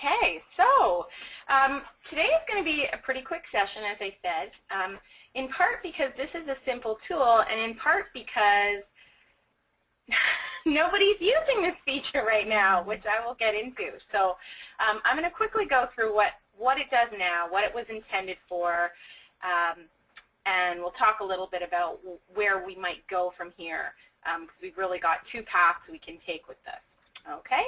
Okay, so today is going to be a pretty quick session, as I said, in part because this is a simple tool, and in part because nobody's using this feature right now, which I will get into. So I'm going to quickly go through what it does now, what it was intended for, and we'll talk a little bit about where we might go from here, because we've really got two paths we can take with this. Okay,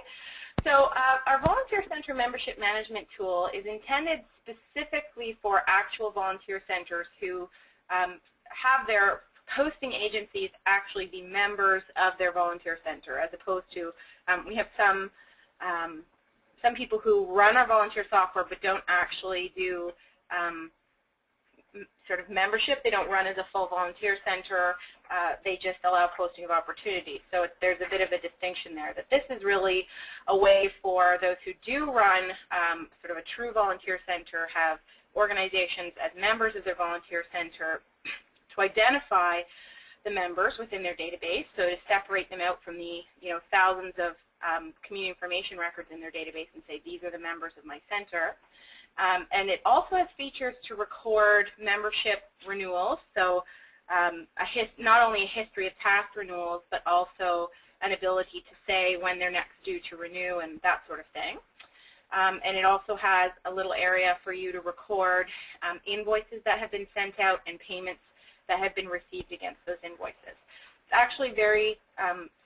so our Volunteer Center Membership Management Tool is intended specifically for actual volunteer centers who have their hosting agencies actually be members of their volunteer center, as opposed to we have some people who run our volunteer software but don't actually do sort of membership. They don't run as a full volunteer center. They just allow posting of opportunities. So there's a bit of a distinction there, that this is really a way for those who do run sort of a true volunteer center, have organizations as members of their volunteer center, to identify the members within their database, so to separate them out from the thousands of community information records in their database and say, these are the members of my center. And it also has features to record membership renewals, so not only a history of past renewals, but also an ability to say when they're next due to renew and that sort of thing. And it also has a little area for you to record invoices that have been sent out and payments that have been received against those invoices. It's actually very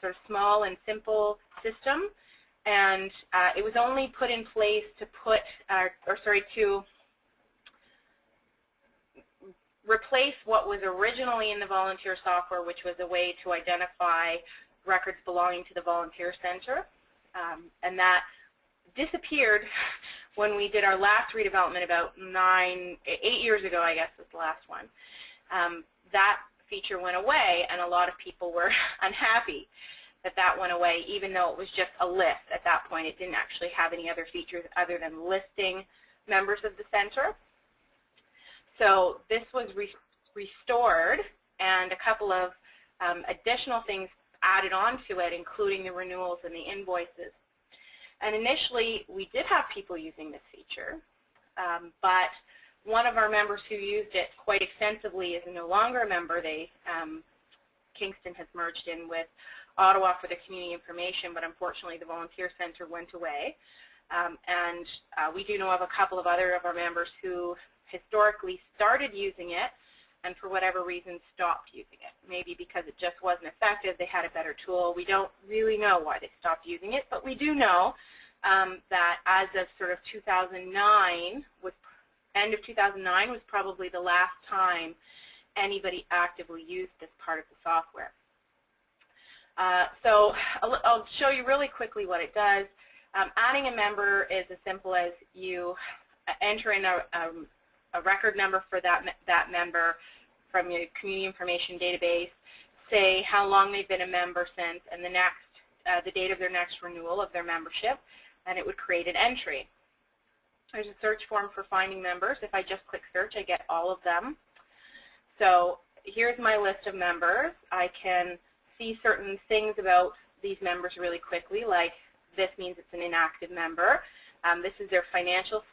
sort of small and simple system. And it was only put in place to to replace what was originally in the volunteer software, which was a way to identify records belonging to the volunteer center. And that disappeared when we did our last redevelopment about 8 years ago, I guess was the last one. That feature went away, and a lot of people were unhappy that went away, even though it was just a list. At that point, it didn't actually have any other features other than listing members of the center. So this was restored, and a couple of additional things added on to it, including the renewals and the invoices. And initially, we did have people using this feature, but one of our members who used it quite extensively is no longer a member. Kingston has merged in with Ottawa for the community information, but unfortunately the volunteer center went away. And we do know of a couple of other of our members who historically started using it and for whatever reason stopped using it. Maybe because it just wasn't effective, they had a better tool. We don't really know why they stopped using it, but we do know that as of sort of 2009, end of 2009 was probably the last time anybody actively used this part of the software. So I'll show you really quickly what it does. Adding a member is as simple as you enter in a record number for that member from your community information database, say how long they've been a member since, and the date of their next renewal of their membership, and it would create an entry. There's a search form for finding members. If I just click search, I get all of them. So here's my list of members. I can see certain things about these members really quickly, like this means it's an inactive member. This is their financial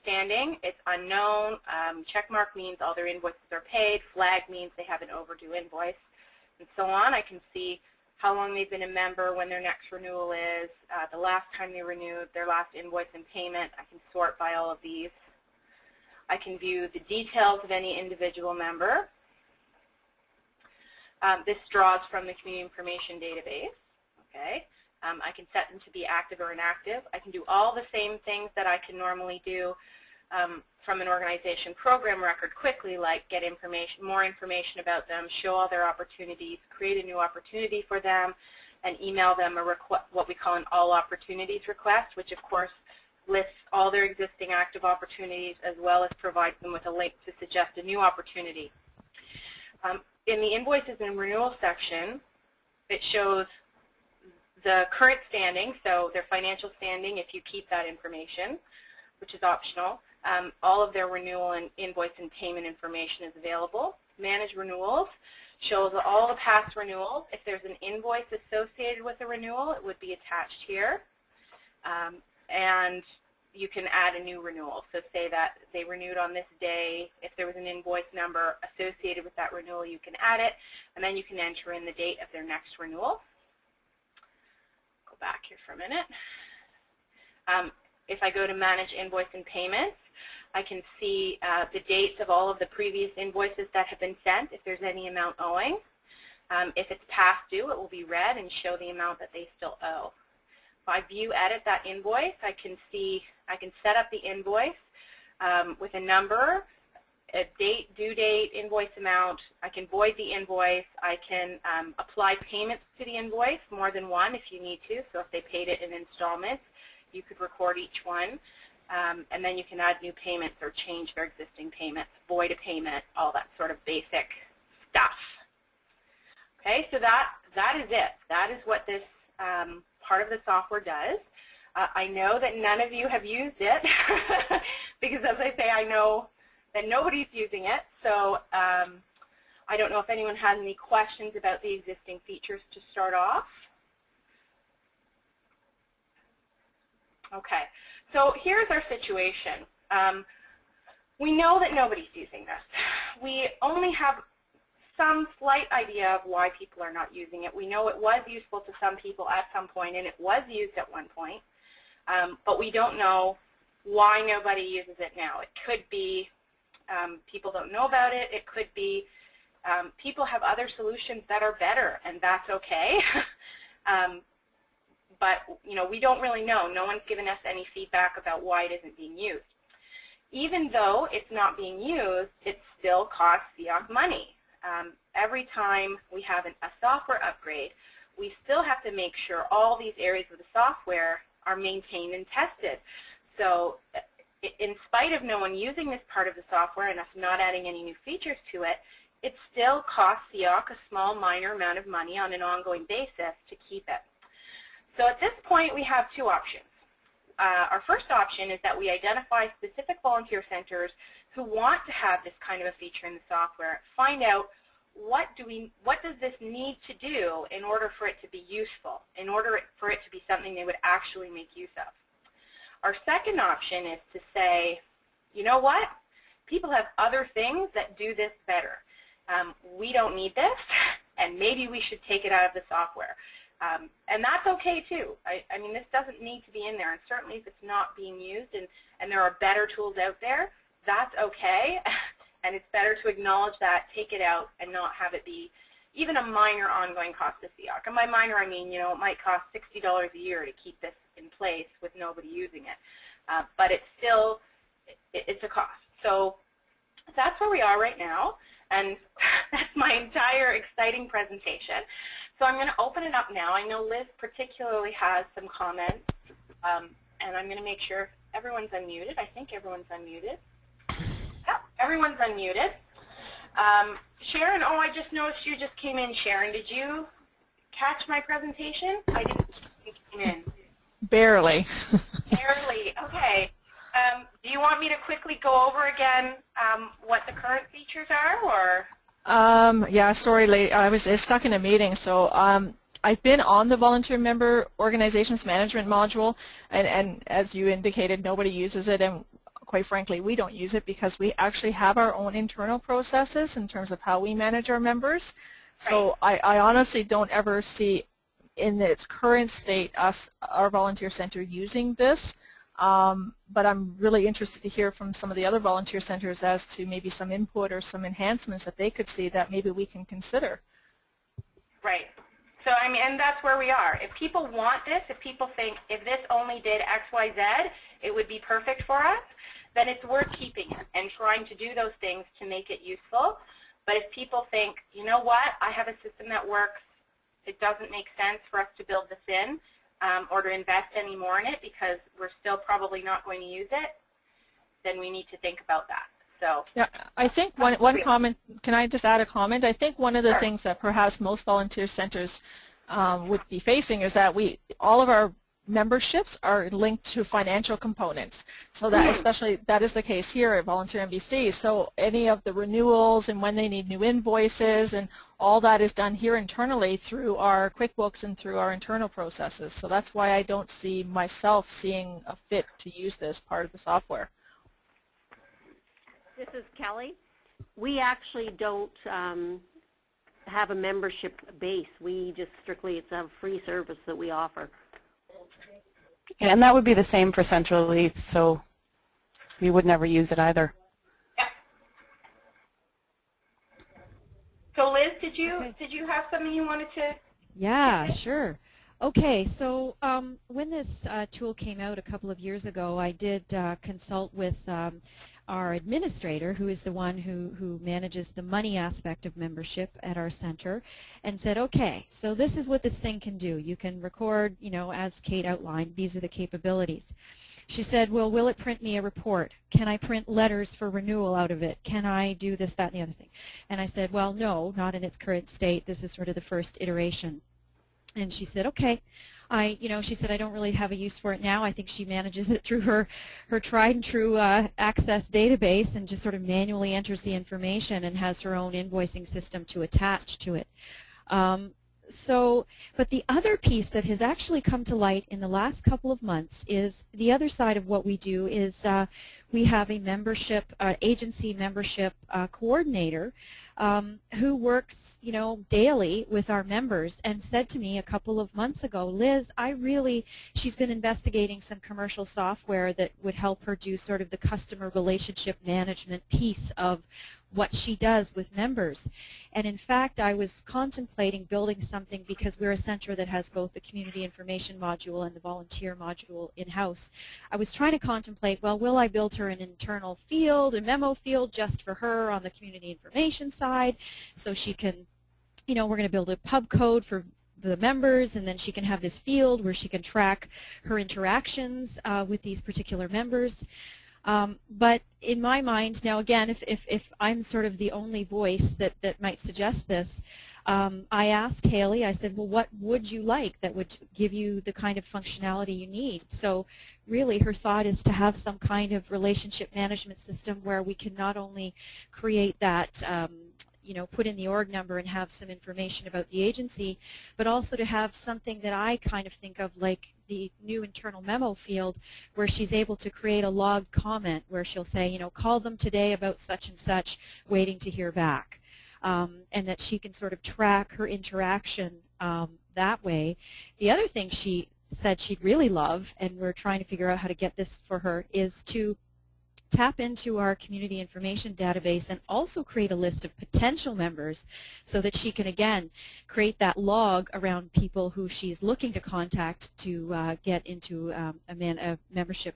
standing. It's unknown. Check mark means all their invoices are paid. Flag means they have an overdue invoice, and so on. I can see how long they've been a member, when their next renewal is, the last time they renewed, their last invoice and payment. I can sort by all of these. I can view the details of any individual member. This draws from the community information database. Okay. I can set them to be active or inactive. I can do all the same things that I can normally do from an organization program record quickly, like get more information about them, show all their opportunities, create a new opportunity for them, and email them what we call an all opportunities request, which of course lists all their existing active opportunities as well as provides them with a link to suggest a new opportunity. In the invoices and renewal section, it shows the current standing, so their financial standing if you keep that information, which is optional. All of their renewal and invoice and payment information is available. Manage renewals shows all the past renewals. If there's an invoice associated with a renewal, it would be attached here. And you can add a new renewal. So say that they renewed on this day. If there was an invoice number associated with that renewal, you can add it, and then you can enter in the date of their next renewal. Go back here for a minute. If I go to Manage Invoice and Payments, I can see the dates of all of the previous invoices that have been sent, if there's any amount owing. If it's past due, it will be red and show the amount that they still owe. If I view edit that invoice, I can set up the invoice with a number, a date, due date, invoice amount. I can void the invoice. I can apply payments to the invoice, more than one if you need to. So if they paid it in installments, you could record each one. And then you can add new payments or change their existing payments, void a payment, all that sort of basic stuff. Okay, so that is it. That is what this part of the software does. I know that none of you have used it because, as I say, I know that nobody's using it. So I don't know if anyone has any questions about the existing features to start off. Okay, so here's our situation. We know that nobody's using this. We only have some slight idea of why people are not using it. We know it was useful to some people at some point, and it was used at one point, but we don't know why nobody uses it now. It could be people don't know about it. It could be people have other solutions that are better, and that's okay. But we don't really know. No one's given us any feedback about why it isn't being used. Even though it's not being used, it still costs CIOC money. Every time we have a software upgrade, we still have to make sure all these areas of the software are maintained and tested. So in spite of no one using this part of the software and us not adding any new features to it, it still costs CIOC a small, minor amount of money on an ongoing basis to keep it. So at this point, we have two options. Our first option is that we identify specific volunteer centers who want to have this kind of a feature in the software, find out what does this need to do in order for it to be useful, in order for it to be something they would actually make use of. Our second option is to say, you know what? People have other things that do this better. We don't need this, and maybe we should take it out of the software. And that's okay too. I mean, this doesn't need to be in there, and certainly if it's not being used and there are better tools out there, that's okay. And it's better to acknowledge that, take it out, and not have it be even a minor ongoing cost to CIOC. And by minor, I mean, it might cost $60 a year to keep this in place with nobody using it. But it's still, it's a cost. So that's where we are right now, and that's my entire exciting presentation. So I'm going to open it up now. I know Liz particularly has some comments, and I'm going to make sure everyone's unmuted. I think everyone's unmuted. Yep, everyone's unmuted. Sharon, oh, I just noticed you just came in. Sharon, did you catch my presentation? I didn't think you came in. Barely. Barely, okay. Do you want me to quickly go over again what the current features are, or? Yeah, sorry, lady. I was stuck in a meeting, so I've been on the Volunteer Member Organizations Management module, and as you indicated, nobody uses it, and quite frankly, we don't use it because we actually have our own internal processes in terms of how we manage our members. Right. So I honestly don't ever see in its current state our volunteer center using this. But I'm really interested to hear from some of the other volunteer centers as to maybe some input or some enhancements that they could see that maybe we can consider. Right. So, I mean, and that's where we are. If people want this, if people think if this only did X, Y, Z, it would be perfect for us, then it's worth keeping it and trying to do those things to make it useful. But if people think, you know what, I have a system that works, it doesn't make sense for us to build this in, or to invest any more in it because we're still probably not going to use it, then we need to think about that. So yeah, I think one comment, can I just add a comment? I think one of the things that perhaps most volunteer centers would be facing is that all of our memberships are linked to financial components. So that especially that is the case here at Volunteer MVC. So any of the renewals and when they need new invoices and all that is done here internally through our QuickBooks and through our internal processes. So that's why I don't see myself seeing a fit to use this part of the software. This is Kelly. We actually don't have a membership base. We just strictly, it's a free service that we offer. And that would be the same for Central East, so we would never use it either. Yeah. So Liz, did you have something you wanted to? Yeah, sure. Okay, so when this tool came out a couple of years ago, I did consult with our administrator, who is the one who manages the money aspect of membership at our center, and said, okay, so this is what this thing can do. You can record, you know, as Kate outlined, these are the capabilities. She said, well, will it print me a report? Can I print letters for renewal out of it? Can I do this, that, and the other thing? And I said, well, no, not in its current state. This is sort of the first iteration. And she said, okay. She said, I don't really have a use for it now. I think she manages it through her tried and true Access database and just sort of manually enters the information and has her own invoicing system to attach to it. But the other piece that has actually come to light in the last couple of months is the other side of what we do is we have a membership, agency membership coordinator who works, you know, daily with our members and said to me a couple of months ago, Liz, she's been investigating some commercial software that would help her do sort of the customer relationship management piece of what she does with members. And in fact, I was contemplating building something because we're a center that has both the community information module and the volunteer module in-house. I was trying to contemplate, well, will I build her an internal field, a memo field just for her on the community information side so she can, you know, we're going to build a pub code for the members, and then she can have this field where she can track her interactions with these particular members. But in my mind, now again, if I'm sort of the only voice that might suggest this, I asked Haley, I said, well, what would you like that would give you the kind of functionality you need? So really her thought is to have some kind of relationship management system where we can not only create that you know, put in the org number and have some information about the agency, but also to have something that I kind of think of like the new internal memo field where she's able to create a logged comment where she'll say, you know, call them today about such and such, waiting to hear back. And that she can sort of track her interaction that way. The other thing she said she'd really love, and we're trying to figure out how to get this for her, is to tap into our community information database and also create a list of potential members so that she can, again, create that log around people who she's looking to contact to get into a membership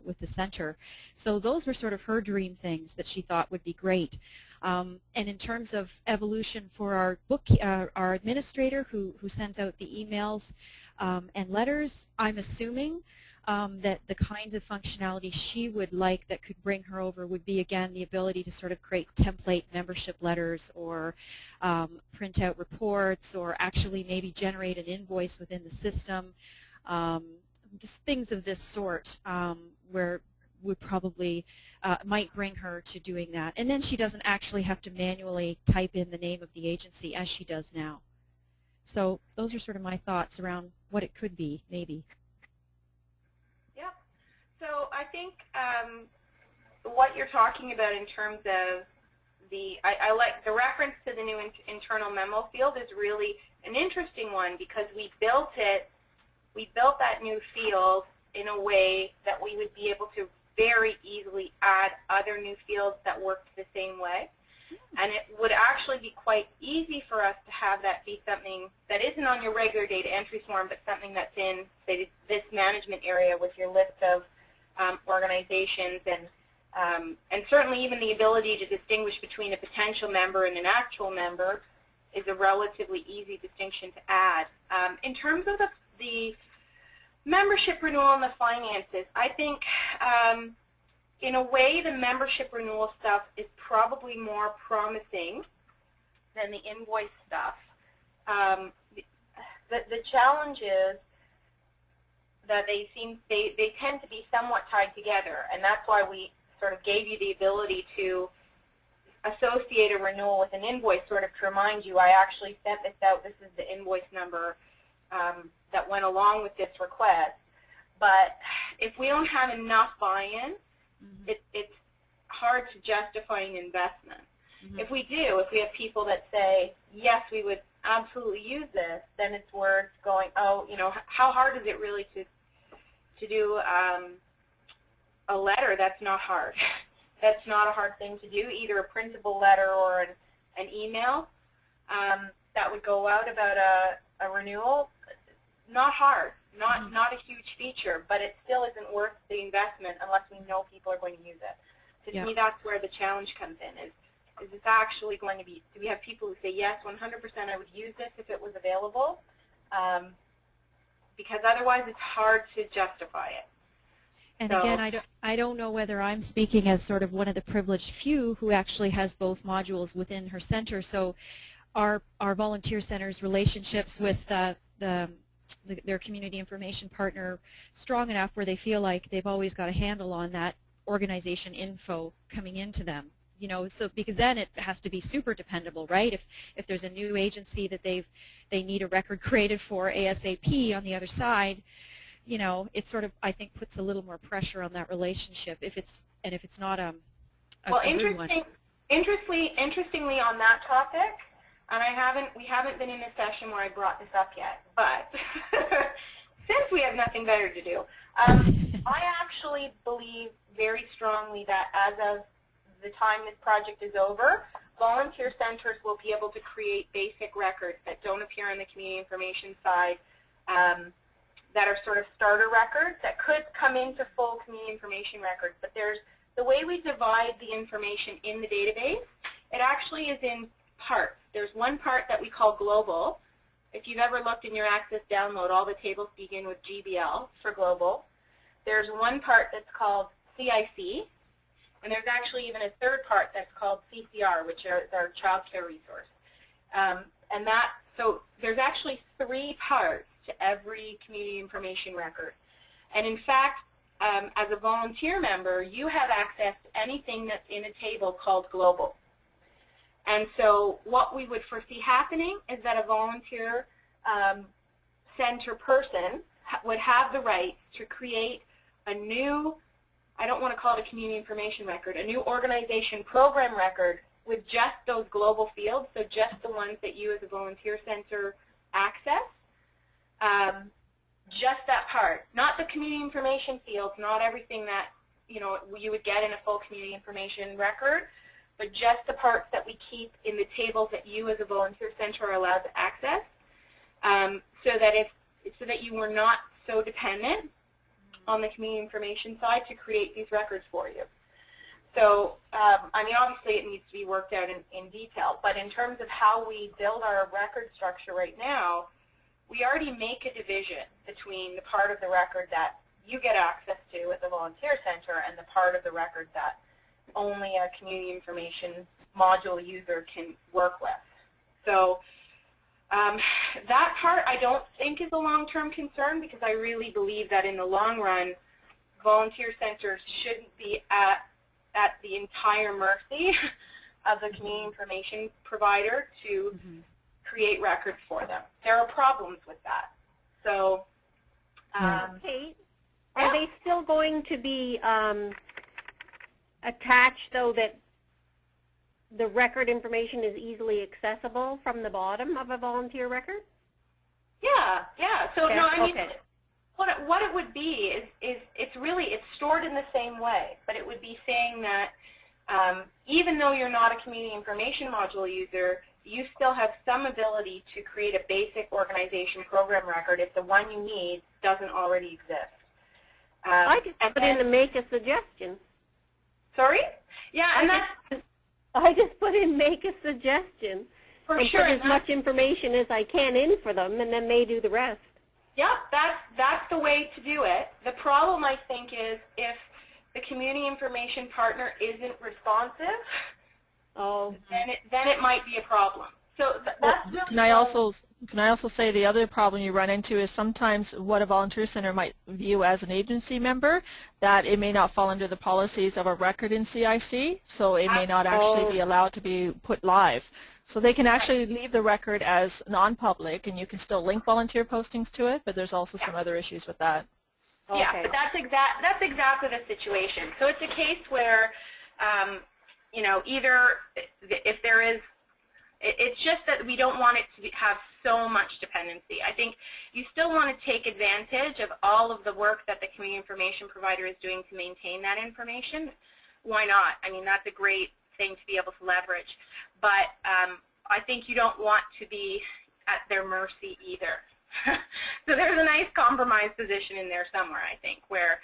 with the center. So those were sort of her dream things that she thought would be great. And in terms of evolution for our administrator who sends out the emails and letters, I'm assuming that the kinds of functionality she would like that could bring her over would be, again, the ability to sort of create template membership letters or print out reports or actually maybe generate an invoice within the system. Just things of this sort where would probably might bring her to doing that. And then she doesn't actually have to manually type in the name of the agency as she does now. So those are sort of my thoughts around what it could be, maybe. Yep. So I think what you're talking about in terms of I like the reference to the new internal memo field is really an interesting one because we built that new field in a way that we would be able to very easily add other new fields that worked the same way. And it would actually be quite easy for us to have that be something that isn't on your regular data entry form, but something that's in, say, this management area with your list of organizations and certainly even the ability to distinguish between a potential member and an actual member is a relatively easy distinction to add. In terms of the membership renewal and the finances, I think in a way the membership renewal stuff is probably more promising than the invoice stuff. The challenge is that they tend to be somewhat tied together, and that's why we sort of gave you the ability to associate a renewal with an invoice, sort of to remind you, I actually sent this out, this is the invoice number that went along with this request. But if we don't have enough buy-in, it's hard to justify an investment. If we do, if we have people that say, yes, we would absolutely use this, then it's worth going, oh, you know, how hard is it really to do a letter? That's not hard. That's not a hard thing to do, either a printable letter or an email that would go out about a renewal. Not hard, not a huge feature, but it still isn't worth the investment unless we know people are going to use it. So to me, that's where the challenge comes in, is this actually going to be, do we have people who say, yes, 100% I would use this if it was available? Because otherwise it's hard to justify it. And so, again, I don't know whether I'm speaking as sort of one of the privileged few who actually has both modules within her center. So our volunteer center's relationships with their community information partner strong enough where they feel like they've always got a handle on that organization info coming into them. You know, so because then it has to be super dependable, right? If there's a new agency that they need a record created for ASAP on the other side, you know, it sort of, I think, puts a little more pressure on that relationship if it's not a good one. Interestingly on that topic, and we haven't been in a session where I brought this up yet, but since we have nothing better to do, I actually believe very strongly that as of the time this project is over, volunteer centers will be able to create basic records that don't appear on the community information side, that are sort of starter records that could come into full community information records. But there's the way we divide the information in the database, it actually is in parts. There's one part that we call global. If you've ever looked in your Access download, all the tables begin with GBL for global. There's one part that's called CIC, and there's actually even a third part that's called CCR, which is our child care resource. So there's actually 3 parts to every community information record. And in fact, as a volunteer member, you have access to anything that's in a table called global. And so what we would foresee happening is that a volunteer center person would have the right to create a new, I don't want to call it a community information record, a new organization program record with just those global fields, so just the ones that you as a volunteer center access, just that part, not the community information fields, not everything that you would get in a full community information record, but just the parts that we keep in the tables that you as a volunteer center are allowed to access, so that you were not so dependent on the community information side to create these records for you. So, I mean, obviously it needs to be worked out in detail, but in terms of how we build our record structure right now, we already make a division between the part of the record that you get access to at the volunteer center and the part of the record that only a community information module user can work with. So that part I don't think is a long-term concern, because I really believe that in the long run, volunteer centers shouldn't be at the entire mercy of the community information provider to create records for them. There are problems with that. So, Kate, are they still going to be attached, though, that the record information is easily accessible from the bottom of a volunteer record? Yeah. So, okay. no, I mean, what it would be is it's stored in the same way, but it would be saying that even though you're not a community information module user, you still have some ability to create a basic organization program record if the one you need doesn't already exist. I just put in to make a suggestion. Sorry? Yeah, and I just put in make a suggestion. For and sure. put as much information as I can in for them, and then they do the rest. Yeah, that's the way to do it. The problem, I think, is if the community information partner isn't responsive, then it might be a problem. So that's really can I also say the other problem you run into is sometimes what a volunteer center might view as an agency member, that it may not fall under the policies of a record in CIC, so it may not actually be allowed to be put live. So they can actually leave the record as non-public, and you can still link volunteer postings to it, but there's also some other issues with that. Yeah, but that's exactly the situation. So it's a case where, you know, either if there is, it's just that we don't want it to have so much dependency. I think you still want to take advantage of all of the work that the community information provider is doing to maintain that information. Why not? I mean, that's a great thing to be able to leverage. But I think you don't want to be at their mercy either. So there's a nice compromise position in there somewhere, I think, where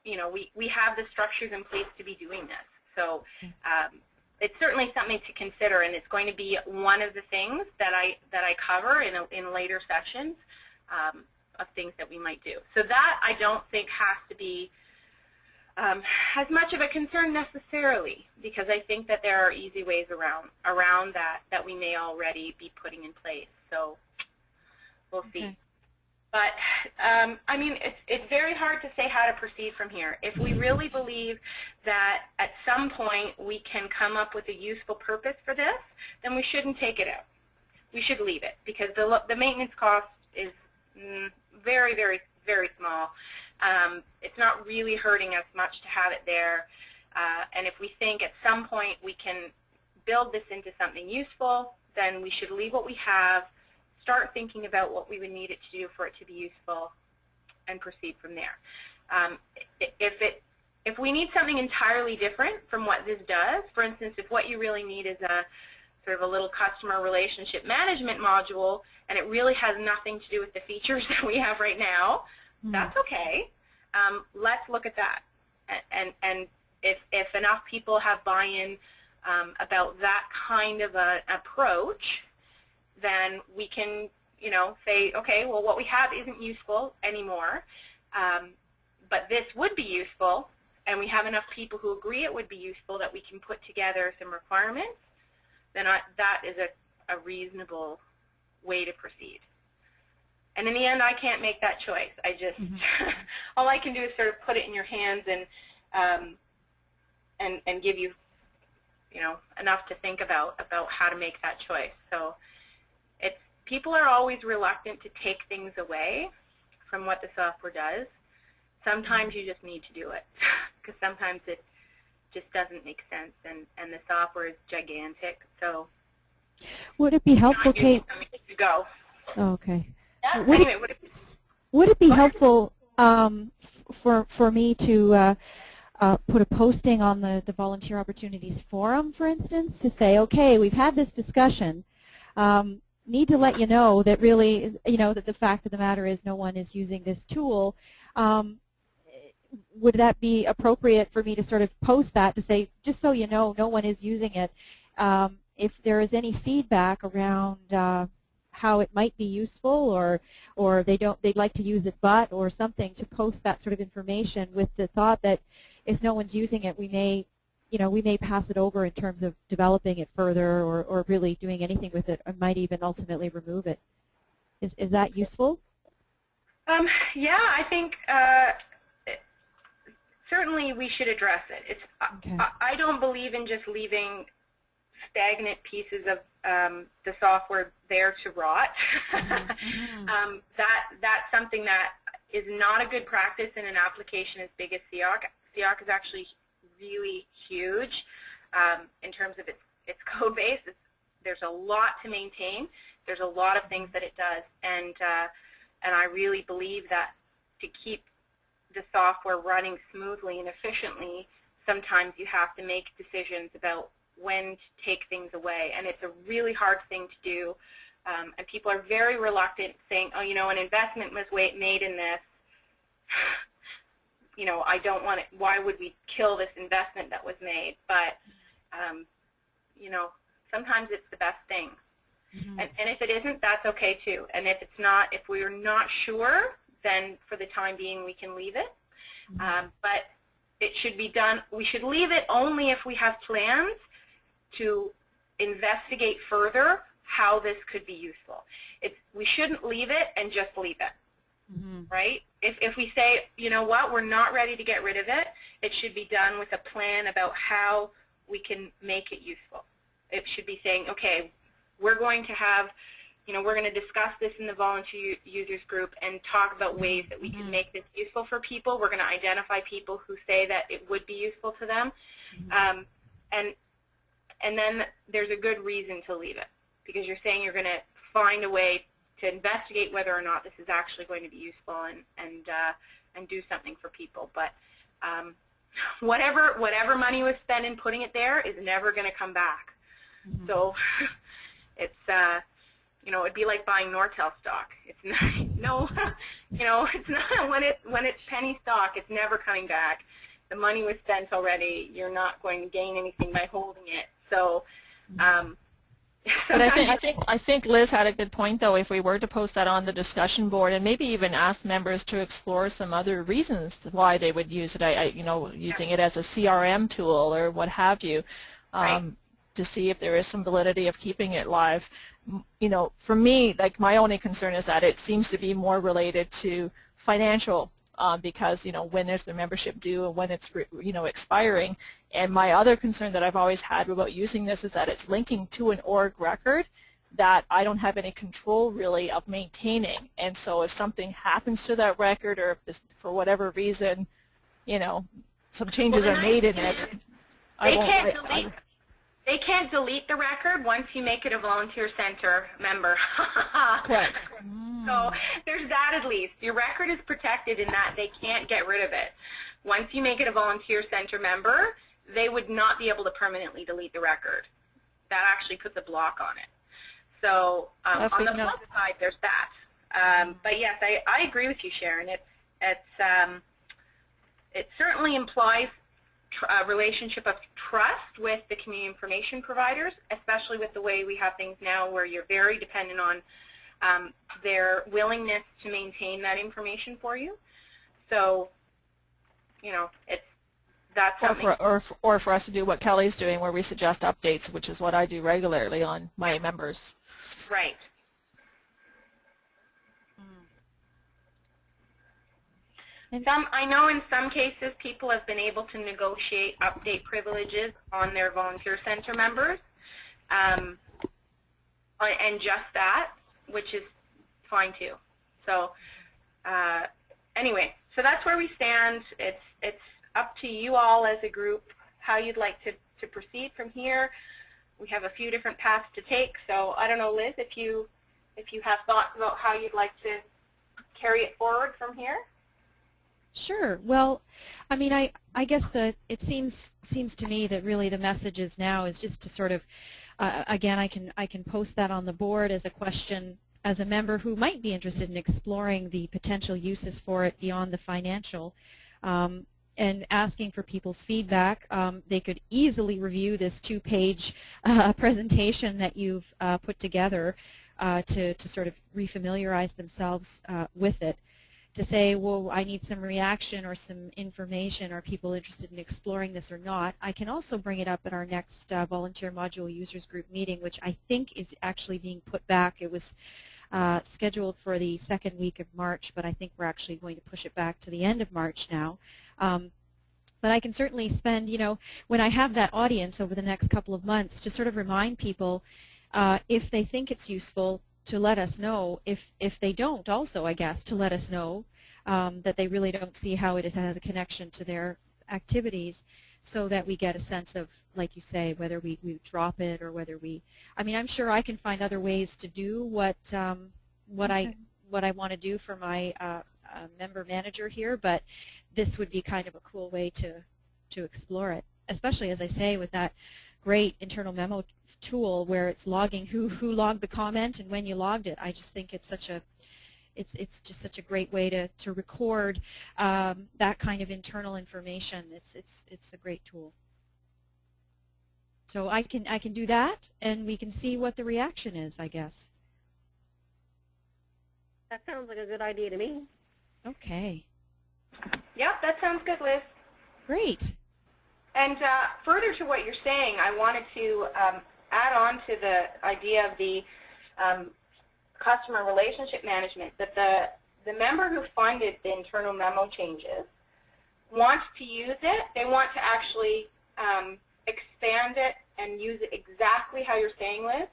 you know, we have the structures in place to be doing this. So it's certainly something to consider, and it's going to be one of the things that I cover in later sessions of things that we might do. So that I don't think has to be as much of a concern necessarily, because I think that there are easy ways around that we may already be putting in place. So we'll see. But, I mean, it's very hard to say how to proceed from here. If we really believe that at some point we can come up with a useful purpose for this, then we shouldn't take it out. We should leave it, because the maintenance cost is very, very, very small. It's not really hurting us much to have it there. And if we think at some point we can build this into something useful, then we should leave what we have, start thinking about what we would need it to do for it to be useful, and proceed from there. If we need something entirely different from what this does, for instance, if what you really need is a sort of a little customer relationship management module, and it really has nothing to do with the features that we have right now, that's okay. Let's look at that. And if enough people have buy-in about that kind of an approach, then we can, you know, say, okay, well, what we have isn't useful anymore, but this would be useful, and we have enough people who agree it would be useful that we can put together some requirements, then that is a reasonable way to proceed. And in the end, I can't make that choice. I just, all I can do is sort of put it in your hands and give you, you know, enough to think about how to make that choice. So people are always reluctant to take things away from what the software does. Sometimes you just need to do it, because sometimes it just doesn't make sense, and the software is gigantic. So would it be helpful, Kate? To go. Oh, okay. Yeah, anyway, would it be helpful for me to put a posting on the Volunteer Opportunities Forum, for instance, to say, okay, we've had this discussion. Need to let you know that really, you know, that the fact of the matter is no one is using this tool. Would that be appropriate for me to sort of post that to say, just so you know, no one is using it? If there is any feedback around how it might be useful, or they'd like to use it, but, or something, to post that sort of information with the thought that if no one's using it, we may, you know, we may pass it over in terms of developing it further, or really doing anything with it, or might even ultimately remove it. Is that useful? Yeah, I think certainly we should address it. It's, okay. I don't believe in just leaving stagnant pieces of the software there to rot. That's something that is not a good practice in an application as big as CIOC. CIOC is actually really huge in terms of its code base. There's a lot to maintain. There's a lot of things that it does, and I really believe that to keep the software running smoothly and efficiently, sometimes you have to make decisions about when to take things away, and it's a really hard thing to do. And people are very reluctant, saying, oh, you know, an investment was made in this. You know, I don't want it. Why would we kill this investment that was made? But, you know, sometimes it's the best thing. And if it isn't, that's okay too. And if it's not, if we're not sure, then for the time being we can leave it. But it should be done. We should leave it only if we have plans to investigate further how this could be useful. We shouldn't leave it and just leave it, right? If we say, you know what, we're not ready to get rid of it, it should be done with a plan about how we can make it useful. It should be saying, okay, we're going to have, we're going to discuss this in the volunteer users group and talk about ways that we can make this useful for people. We're going to identify people who say that it would be useful to them. And then there's a good reason to leave it, because you're saying you're going to find a way to investigate whether or not this is actually going to be useful and do something for people. But whatever money was spent in putting it there is never going to come back. So it's it'd be like buying Nortel stock. It's not, it's not when it's penny stock. It's never coming back. The money was spent already. You're not going to gain anything by holding it. So. But I think Liz had a good point, though. If we were to post that on the discussion board and maybe even ask members to explore some other reasons why they would use it, using it as a CRM tool or what have you, to see if there is some validity of keeping it live. For me, like, my only concern is that it seems to be more related to financial. Because when there's the membership due and when it's expiring. And my other concern that I've always had about using this is that it's linking to an org record that I don't have any control really of maintaining. And so if something happens to that record, or if this, for whatever reason, some changes are made in it, they can't delete the record once you make it a volunteer center member. Correct. So there's that at least. Your record is protected in that they can't get rid of it. Once you make it a volunteer center member, they would not be able to permanently delete the record. That actually puts a block on it. So on the flip side, there's that. But yes, I agree with you, Sharon. It certainly implies a relationship of trust with the community information providers, especially with the way we have things now where you're very dependent on their willingness to maintain that information for you. So, that's something. Or for us to do what Kelly's doing, where we suggest updates, which is what I do regularly on my members. Right. I know in some cases people have been able to negotiate update privileges on their volunteer center members, and just that, which is fine too. So anyway, so that's where we stand. It's up to you all as a group how you'd like to proceed from here. We have a few different paths to take. So I don't know, Liz, if you have thoughts about how you'd like to carry it forward from here. Sure. Well, I mean, I guess it seems to me that really the message is now is just to sort of, again, I can post that on the board as a question as a member who might be interested in exploring the potential uses for it beyond the financial, and asking for people's feedback. They could easily review this 2-page presentation that you've put together to sort of refamiliarize themselves with it. To say, well, I need some reaction or some information. Are people interested in exploring this or not? I can also bring it up at our next volunteer module users group meeting, which I think is actually being put back. It was scheduled for the second week of March, but I think we're actually going to push it back to the end of March now. But I can certainly spend, when I have that audience over the next couple of months, to sort of remind people, if they think it's useful, to let us know. If they don't, also, I guess, to let us know that they really don't see how it has a connection to their activities, so that we get a sense of, like you say, whether we drop it or whether I mean, I'm sure I can find other ways to do what I want to do for my member manager here, but this would be kind of a cool way to explore it, especially, as I say, with that great internal memo tool where it's logging who logged the comment and when you logged it. I just think it's it's just such a great way to record that kind of internal information. It's a great tool. So I can do that, and we can see what the reaction is, I guess. That sounds like a good idea to me. Okay. Yeah, that sounds good, Liz. Great. And further to what you're saying, I wanted to add on to the idea of the customer relationship management, that the member who funded the internal memo changes wants to use it. They want to actually expand it and use it exactly how you're saying, Liz,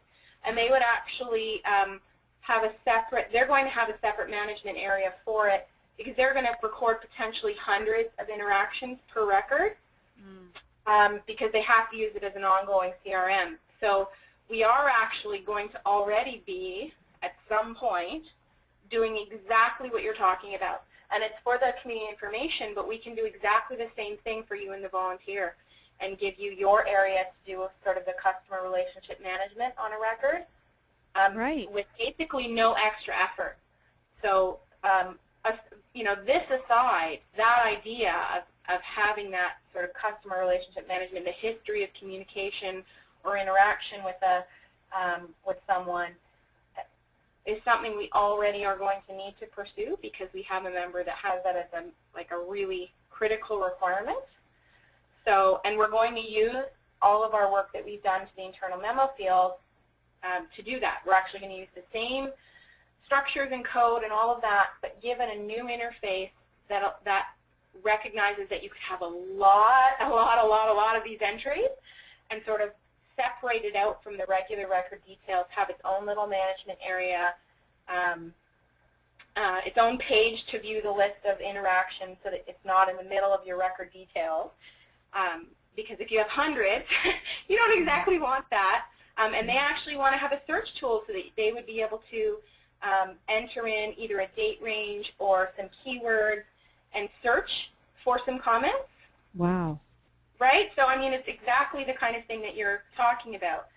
and they would actually have a separate, they're going to have a separate management area for it, because they're going to record potentially hundreds of interactions per record, because they have to use it as an ongoing CRM. So we are actually going to already be, at some point, doing exactly what you're talking about. And it's for the community information, but we can do exactly the same thing for you in the volunteer and give you your area to do sort of the customer relationship management on a record, with basically no extra effort. So, you know, this aside, that idea of having that sort of customer relationship management, the history of communication or interaction with someone, is something we already are going to need to pursue, because we have a member that has that as a really critical requirement. So, and we're going to use all of our work that we've done to the internal memo field to do that. We're actually going to use the same structures and code and all of that, but given a new interface that recognizes that you could have a lot of these entries, and sort of separate it out from the regular record details, have its own little management area, its own page to view the list of interactions so that it's not in the middle of your record details. Because if you have hundreds, you don't exactly want that. And they actually want to have a search tool so that they would be able to enter in either a date range or some keywords and search for some comments. Wow. Right? So, I mean, it's exactly the kind of thing that you're talking about.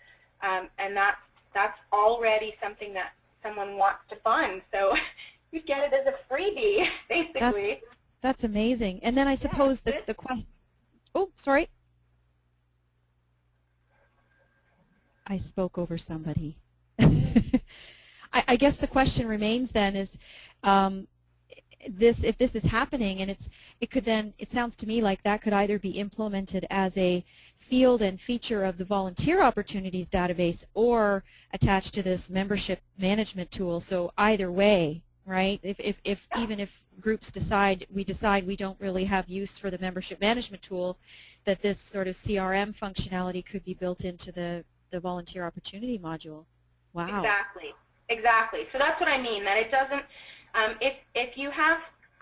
And that's already something that someone wants to fund. So you get it as a freebie, basically. That's amazing. And then I suppose the question... Oh, sorry. I spoke over somebody. I guess the question remains then is, if this is happening, and it sounds to me like that could either be implemented as a field and feature of the volunteer opportunities database or attached to this membership management tool. So either way, right? Even if groups decide we don't really have use for the membership management tool, that this sort of CRM functionality could be built into the volunteer opportunity module. Wow. Exactly. So that's what I mean, that it doesn't, if you have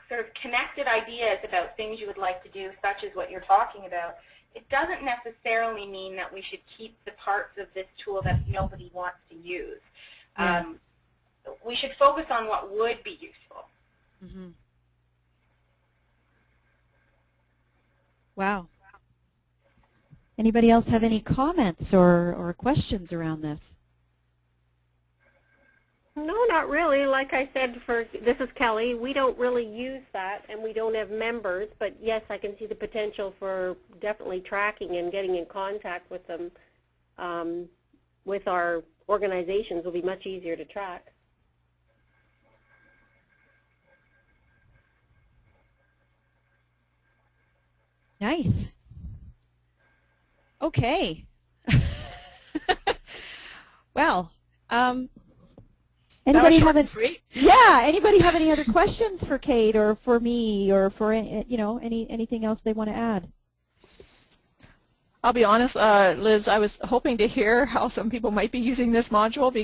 sort of connected ideas about things you would like to do, such as what you're talking about, it doesn't necessarily mean that we should keep the parts of this tool that nobody wants to use. Yeah. We should focus on what would be useful. Mm-hmm. Wow. Anybody else have any comments or questions around this? No, not really. Like I said, this is Kelly. We don't really use that, and we don't have members. But yes, I can see the potential for definitely tracking and getting in contact with them. With our organizations, will be much easier to track. Nice. Okay. Well, anybody have anybody have any other questions for Kate or for me or for anything else they want to add? I'll be honest, Liz, I was hoping to hear how some people might be using this module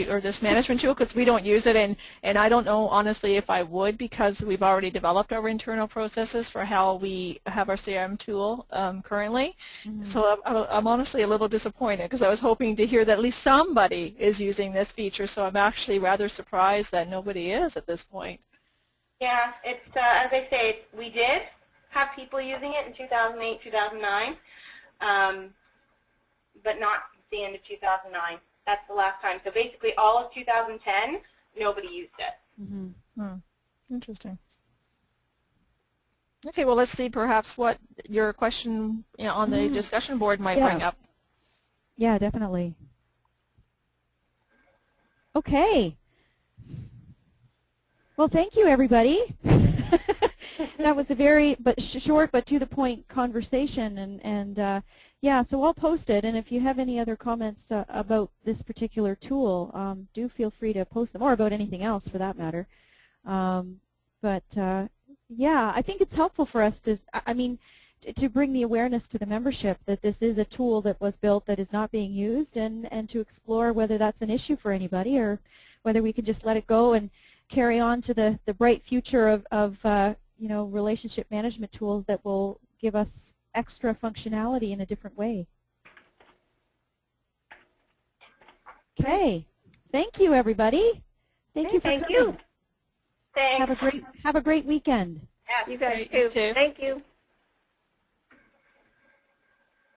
or this management tool, because we don't use it, and I don't know honestly if I would, because we've already developed our internal processes for how we have our CRM tool currently. Mm-hmm. So I'm honestly a little disappointed, because I was hoping to hear that at least somebody is using this feature. So I'm actually rather surprised that nobody is at this point. Yeah, it's as I say, we did have people using it in 2008, 2009. But not the end of 2009. That's the last time. So basically all of 2010, nobody used it. Mm-hmm. Hmm. Interesting. Okay, well, let's see perhaps what your question on the discussion board might bring up. Yeah, definitely. Okay. Well, thank you, everybody. That was a very short but to the point conversation, and yeah, so I'll post it, and if you have any other comments about this particular tool, do feel free to post them, or about anything else for that matter. Yeah, I think it's helpful for us to bring the awareness to the membership that this is a tool that was built that is not being used, and to explore whether that's an issue for anybody or whether we can just let it go and carry on to the bright future of you know, relationship management tools that will give us extra functionality in a different way. Okay, thank you everybody. Thank you for coming. Thank you. Thanks. Have a great weekend. You guys too. Thank you.